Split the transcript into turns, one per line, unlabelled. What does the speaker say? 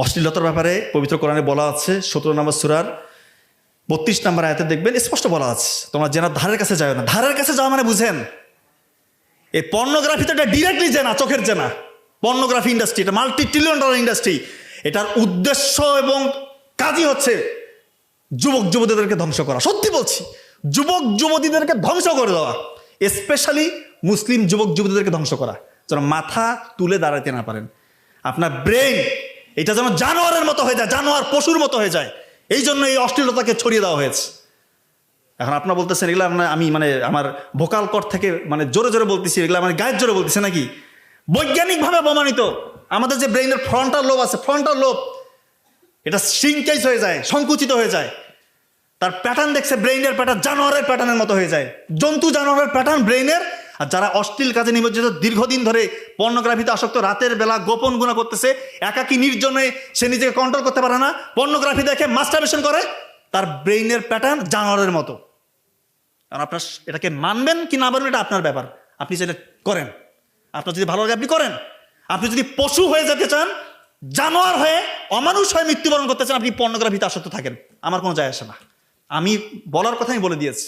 অশ্লীলতার ব্যাপারে পবিত্র কোরআনে বলা আছে 17 নম্বর সূরার 32 নম্বর আয়াতে দেখবেন স্পষ্ট বলা আছে, তোমরা জেনার ধারের কাছে যাও না। ধারের কাছে যাওয়া মানে বুঝেন, এই পর্নোগ্রাফি তো এটা ডিরেক্টলি জেনা, চোখের জেনা। পর্নোগ্রাফি ইন্ডাস্ট্রি এটা $multi-trillion ইন্ডাস্ট্রি। এটার উদ্দেশ্য এবং কাজই হচ্ছে যুবক যুবতীদেরকে ধ্বংস করা। সত্যি বলছি, যুবক যুবতীদেরকে ধ্বংস করে দেওয়া, স্পেশালি মুসলিম যুবক যুবতীদেরকে ধ্বংস করা, যেন মাথা তুলে দাঁড়াতে না পারেন। আপনার ব্রেন এটা যেন জানোয়ারের মতো হয়ে যায়, জানোয়ার পশুর মতো হয়ে যায়। এই জন্য এই অশ্লীলতাকে ছড়িয়ে দেওয়া হয়েছে। এখন আপনারা বলতেছেন এগুলো আমি আমার ভোকাল কর্ড থেকে জোরে জোরে বলতেছি, এগুলো আমার গায়ের জোরে বলতেছে নাকি? বৈজ্ঞানিকভাবে প্রমাণিত আমাদের যে ব্রেইনের ফ্রন্টাল লোব আছে, ফ্রন্টাল লোব এটা শ্রিঙ্কেজ হয়ে যায়, সংকুচিত হয়ে যায়। তার প্যাটার্ন দেখছে, ব্রেইনের প্যাটার্ন জানোয়ারের প্যাটার্নের মতো হয়ে যায়, জন্তু জানোয়ারের প্যাটার্ন ব্রেইনের। আর যারা অশ্লীল কাজে নিমজ্জিত, দীর্ঘদিন ধরে পর্নোগ্রাফিতে আসক্ত, রাতের বেলা গোপন গুণা করতেছে, একাকী নির্জনে সে নিজেকে কন্ট্রোল করতে পারে না, পর্নোগ্রাফি দেখে মাস্টারবেশন করে, তার ব্রেইনের প্যাটার্ন জানোয়ারের মতো। আর আপনার এটাকে মানবেন কি না মানবেন এটা আপনার ব্যাপার, আপনি সেটা করেন। আপনার যদি ভালো লাগে আপনি করেন। আপনি যদি পশু হয়ে যেতে চান, জানোয়ার হয়ে, অমানুষ হয়ে মৃত্যুবরণ করতে চান, আপনি পর্নোগ্রাফিতে আসক্ত থাকেন, আমার কোনো যায় আসে না। আমি বলার কথাই বলে দিয়েছি।